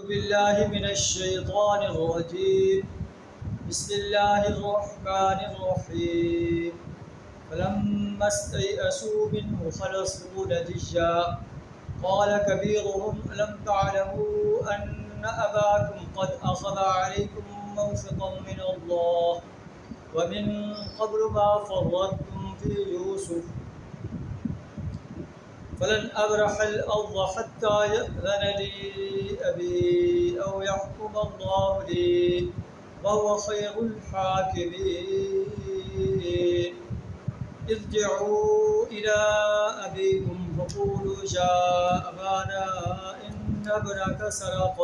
بالله من الشيطان الرجيم. بسم الله الرحمن الرحيم. فلما استيئسوا منه خلصوا نجيا قال كبيرهم ألم تعلموا أن أباكم قد أخذ عليكم موثقا من الله ومن قبل ما فرطتم في يوسف فلن أبرح الأرض حتى يأذن لي أبي أو يحكم الله لي وهو خير الحاكمين. ارجعوا إلى أبيكم فقولوا جاء أبانا إن ابنك سرق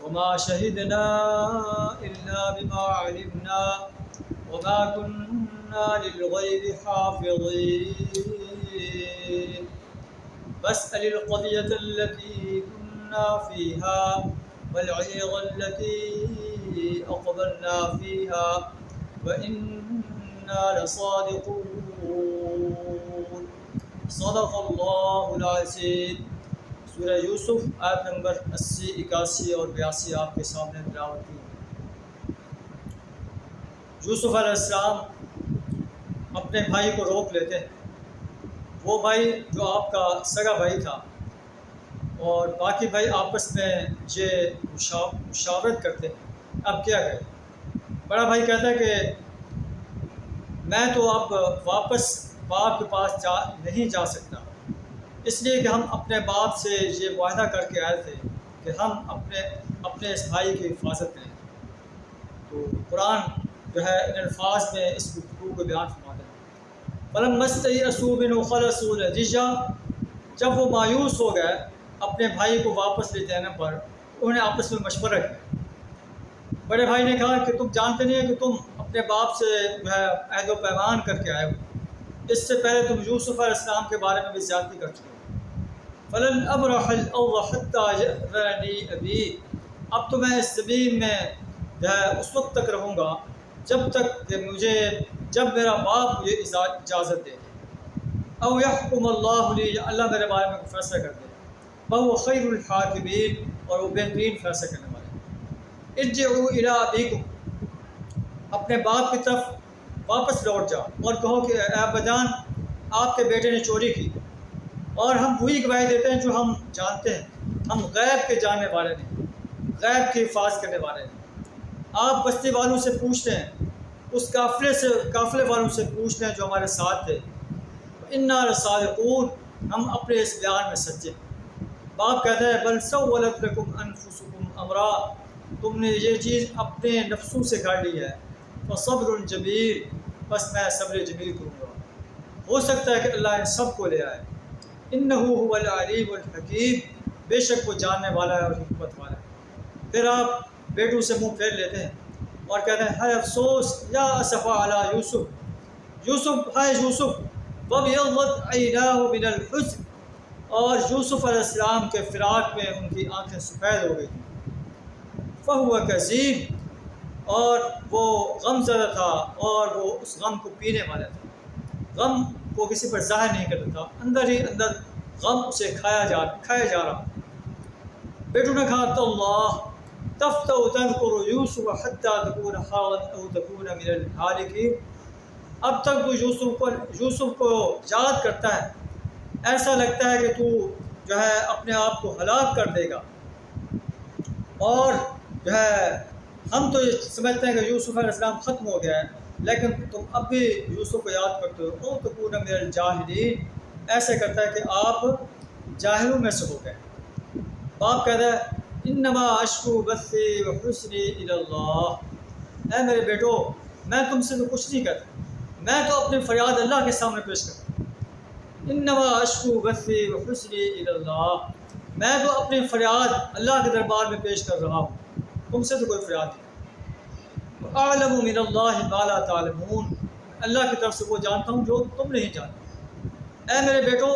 وما شهدنا إلا بما علمنا وما كنا للغيب حافظين. فاسأل القرية التي كنا فيها والعير التي أقبلنا فيها وإنا لصادقون. صدق اللہ العظیم. سورہ یوسف آیت نمبر 80، 81 اور 82 آپ کے سامنے تلاوت کی. یوسف علیہ السلام اپنے بھائی کو روک لیتے ہیں. وہ بھائی جو آپ کا سگا بھائی تھا اور باقی بھائی آپس میں یہ مشاورت کرتے ہیں اب کیا کریں. بڑا بھائی کہتا ہے کہ میں تو اب واپس باپ کے پاس نہیں جا سکتا، اس لیے کہ ہم اپنے باپ سے یہ معاہدہ کر کے آئے تھے کہ ہم اپنے اس بھائی کی حفاظت کریں. تو قرآن جو ہے ان الفاظ میں اس گفتگو کو بیان فرماتا ہے. فلما استيئسوا منه خلصوا نجيا. جب وہ مایوس ہو گئے اپنے بھائی کو واپس لے جانے پر، انہوں نے آپس میں مشورہ کیا. بڑے بھائی نے کہا کہ تم جانتے نہیں کہ تم اپنے باپ سے جو ہے عہد و پیمان کر کے آئے ہو، اس سے پہلے تم یوسف علیہ السلام کے بارے میں بھی زیادتی کر چکے ہو. فلن ابرح الارض حتى يأذن لي ابی. اب تو میں اس زمین میں جو ہے اس وقت تک رہوں گا جب تک کہ جب میرا باپ یہ اجازت دے. او یحکم اللہ لی، یا اللہ میرے بارے میں فیصلہ کر دے. وہو خیر الحاکمین، اور وہ بہترین فیصلہ کرنے والے. ارجعوا الی ابیکم، اپنے باپ کی طرف واپس لوٹ جاؤ اور کہو کہ اے ابا جان، آپ کے بیٹے نے چوری کی اور ہم وہی گواہی دیتے ہیں جو ہم جانتے ہیں. ہم غیب کے جاننے والے نہیں، غیب کی حفاظت کرنے والے نہیں. آپ بستی والوں سے پوچھ لیں، اس قافلے والوں سے پوچھ لیں جو ہمارے ساتھ تھے. انا لصادقون، ہم اپنے اس بیان میں سچے. باپ کہتا ہے بل سولت لکم انفسکم امرا، تم نے یہ چیز اپنے نفسوں سے گھڑ لی ہے. فصبر جمیل، بس میں صبر جمیل کروں گا. ہو سکتا ہے کہ اللہ ان سب کو لے آئے. انہ هو العلیم الحکیم، بے شک وہ جاننے والا ہے اور حکمت والا ہے. پھر آپ بیٹوں سے منہ پھیر لیتے ہیں اور کہتے ہیں ہائے افسوس، یا اسفا علی یوسف، ہائے یوسف، وابیضت عیناہ من الحزن، اور یوسف علیہ السلام کے فراق میں ان کی آنکھیں سفید ہو گئی تھیں. فہو کظیم، اور وہ غم زدہ تھا اور وہ اس غم کو پینے والا تھا. غم کو کسی پر ظاہر نہیں کرتا تھا، اندر ہی اندر غم اسے کھایا جا رہا. بیٹوں نے کہا تو اللہ تفتأ تذکر یوسف حتی تکون حارا او تکون من الہالکین. اب تک تو یوسف کو یاد کرتا ہے، ایسا لگتا ہے کہ تو جو ہے اپنے آپ کو ہلاک کر دے گا. اور جو ہے ہم تو یہ سمجھتے ہیں کہ یوسف علیہ السلام ختم ہو گیا ہے، لیکن تم اب بھی یوسف کو یاد کرتے ہو. او تکون من الجاہلین، ایسے کرتا ہے کہ آپ جاہلوں میں سے ہو گئے. باپ کہتا ہے انما اشکو بثی وحزنی الی اللہ. اے میرے بیٹو، میں تم سے تو کچھ نہیں کہتا، میں تو اپنی فریاد اللہ کے سامنے پیش کرتا ہوں. انما اشکو بثی وحزنی الی اللہ، میں تو اپنی فریاد اللہ کے دربار میں پیش کر رہا ہوں، تم سے تو کوئی فریاد نہیں. اعلم من اللہ ما لا تعلمون، اللہ کی طرف سے وہ جانتا ہوں جو تم نہیں جانتے. اے میرے بیٹو،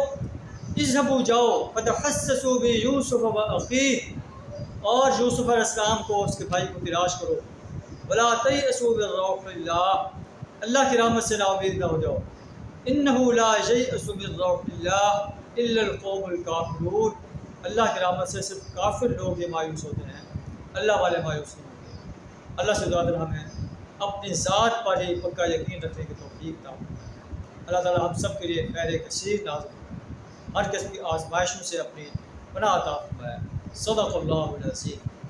اذهبوا جاؤ فتحسسوا من یوسف واخیہ، اور یوسف علیہ السلام کو اس کے بھائی کو تلاش کرو. ولا تیأسوا من روح اللہ، اللہ کی رحمت سے نا امید نہ ہو جاؤ. انہ لا ییأس من روح اللہ الا القوم الکافرون، اللہ کی رحمت سے صرف کافر لوگ یہ مایوس ہوتے ہیں، اللہ والے مایوس نہیں ہوتے۔ اللہ سے دعا ہمیں اپنی ذات پر ہی پکا یقین رکھنے کی توفیق تھا۔ اللہ تعالیٰ ہم سب کے لیے خیر کثیر نازل، ہر قسم کی آزمائشوں سے اپنی پناہ عطا فرمائے۔ صدق اللہ العظیم۔